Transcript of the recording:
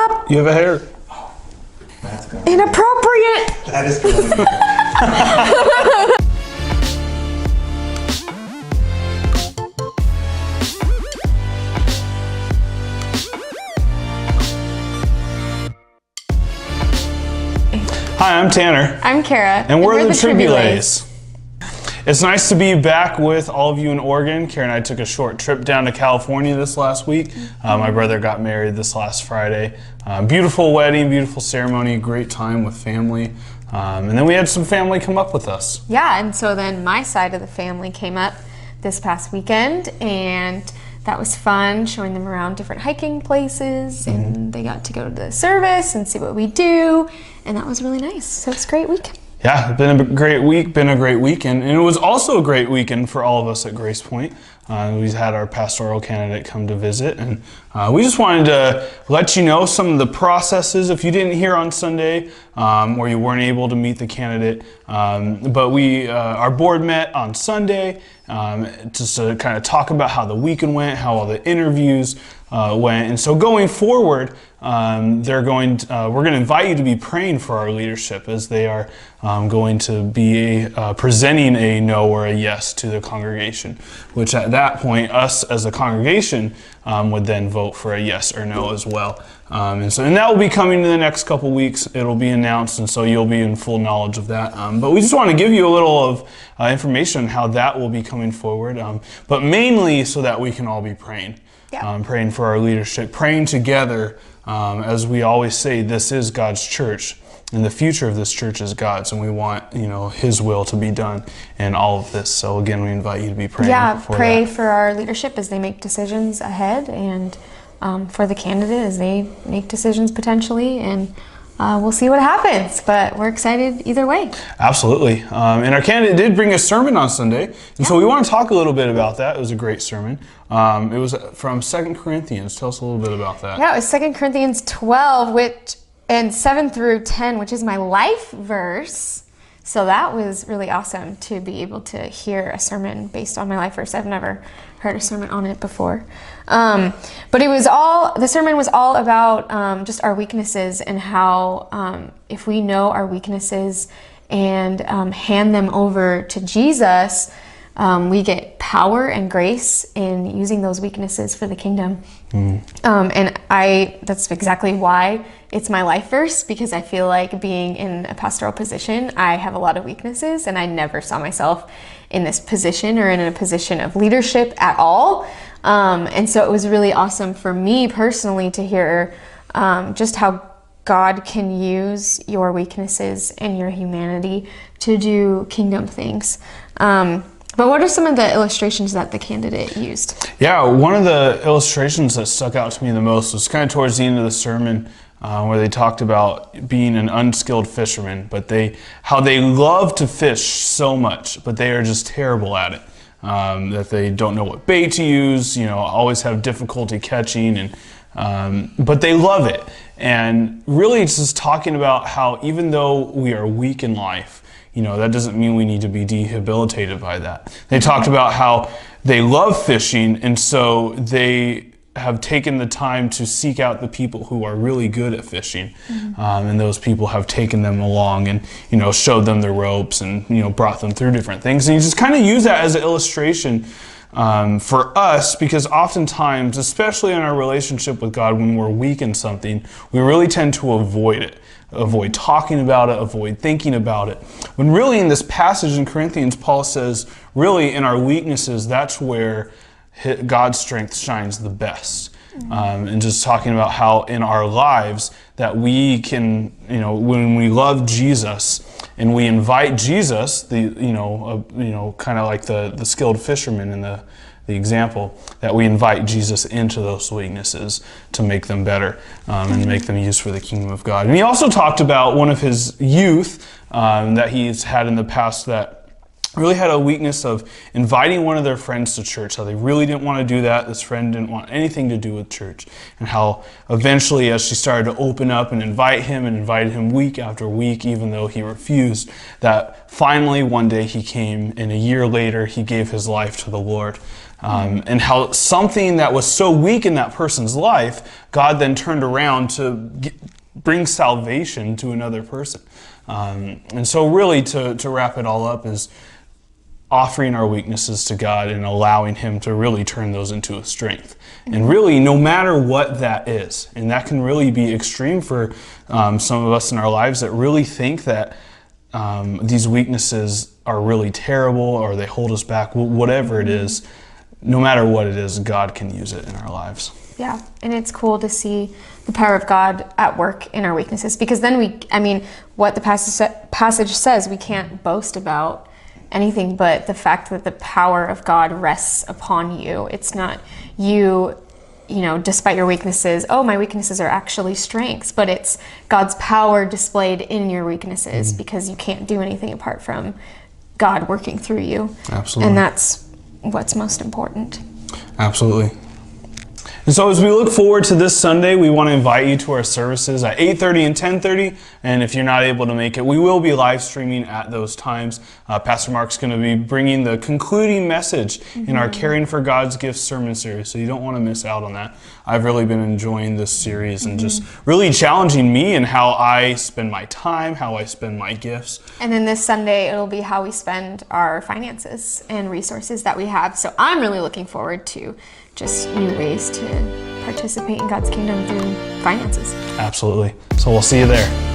Stop! You have a hair. That's good. Inappropriate! That is good. Hi, I'm Tanner. I'm Kara. And we're the Tribulays. It's nice to be back with all of you in Oregon. Kara and I took a short trip down to California this last week. My brother got married this last Friday. Beautiful wedding, beautiful ceremony, great time with family. And then we had some family come up with us. Yeah, and so then my side of the family came up this past weekend, and that was fun, showing them around different hiking places, and they got to go to the service and see what we do, and that was really nice. So it's a great week. Yeah, it's been a great week, been a great weekend, and it was also a great weekend for all of us at Grace Point. We had our pastoral candidate come to visit, and we just wanted to let you know some of the processes if you didn't hear on Sunday or you weren't able to meet the candidate. But our board met on Sunday just to kind of talk about how the weekend went, how all the interviews went. And so going forward, we're going to invite you to be praying for our leadership as they are going to be presenting a no or a yes to the congregation, which at that point, us as a congregation would then vote for a yes or no as well. And that will be coming in the next couple weeks. It'll be announced, and so you'll be in full knowledge of that. But we just want to give you a little of information on how that will be coming forward, but mainly so that we can all be praying. Yeah. Praying for our leadership, praying together. As we always say, this is God's church, and the future of this church is God's, and we want, His will to be done in all of this. So again, we invite you to be praying. Yeah, pray for our leadership as they make decisions ahead, and for the candidate as they make decisions potentially, and we'll see what happens, but we're excited either way. Absolutely. And our candidate did bring a sermon on Sunday, and so we want to talk a little bit about that. It was a great sermon. It was from 2 Corinthians. Tell us a little bit about that. Yeah, it was 2 Corinthians 12, and 7 through 10, which is my life verse. So that was really awesome to be able to hear a sermon based on my life verse. I've never heard a sermon on it before. But the sermon was all about just our weaknesses, and how if we know our weaknesses and hand them over to Jesus, we get power and grace in using those weaknesses for the kingdom. And that's exactly why it's my life verse, because I feel like being in a pastoral position, I have a lot of weaknesses, and I never saw myself in this position or in a position of leadership at all. And so it was really awesome for me personally to hear just how God can use your weaknesses and your humanity to do kingdom things. But what are some of the illustrations that the candidate used? Yeah, one of the illustrations that stuck out to me the most was kind of towards the end of the sermon, where they talked about being an unskilled fisherman, but how they love to fish so much, but they are just terrible at it. That they don't know what bait to use, always have difficulty catching, but they love it. And really it's just talking about how even though we are weak in life, that doesn't mean we need to be debilitated by that. They talked about how they love fishing, and so they have taken the time to seek out the people who are really good at fishing. And those people have taken them along and, showed them the ropes and, brought them through different things. And you just kind of use that as an illustration for us, because oftentimes, especially in our relationship with God, when we're weak in something, we really tend to avoid it. Avoid talking about it, avoid thinking about it. When really in this passage in Corinthians, Paul says, really in our weaknesses, that's where God's strength shines the best. And just talking about how in our lives that we can, when we love Jesus and we invite Jesus, kind of like the skilled fisherman in the example, that we invite Jesus into those weaknesses to make them better and make them used for the kingdom of God. And he also talked about one of his youth that he's had in the past that really had a weakness of inviting one of their friends to church, how they really didn't want to do that. This friend didn't want anything to do with church. And how eventually, as she started to open up and invited him week after week, even though he refused, that finally one day he came, and a year later he gave his life to the Lord. And how something that was so weak in that person's life, God then turned around to bring salvation to another person. And so really to wrap it all up is offering our weaknesses to God and allowing Him to really turn those into a strength. And really, no matter what that is, and that can really be extreme for some of us in our lives that really think that these weaknesses are really terrible or they hold us back, whatever it is, no matter what it is, God can use it in our lives. Yeah, and it's cool to see the power of God at work in our weaknesses, because then what the passage says, we can't boast about anything but the fact that the power of God rests upon you. It's not you, despite your weaknesses, my weaknesses are actually strengths, but it's God's power displayed in your weaknesses, because you can't do anything apart from God working through you. Absolutely. And that's what's most important. Absolutely. And so as we look forward to this Sunday, we want to invite you to our services at 8:30 and 10:30. And if you're not able to make it, we will be live streaming at those times. Pastor Mark's going to be bringing the concluding message in our Caring for God's Gifts sermon series. So you don't want to miss out on that. I've really been enjoying this series and just really challenging me in how I spend my time, how I spend my gifts. And then this Sunday, it'll be how we spend our finances and resources that we have. So I'm really looking forward to just new ways to participate in God's kingdom through finances. Absolutely. So we'll see you there.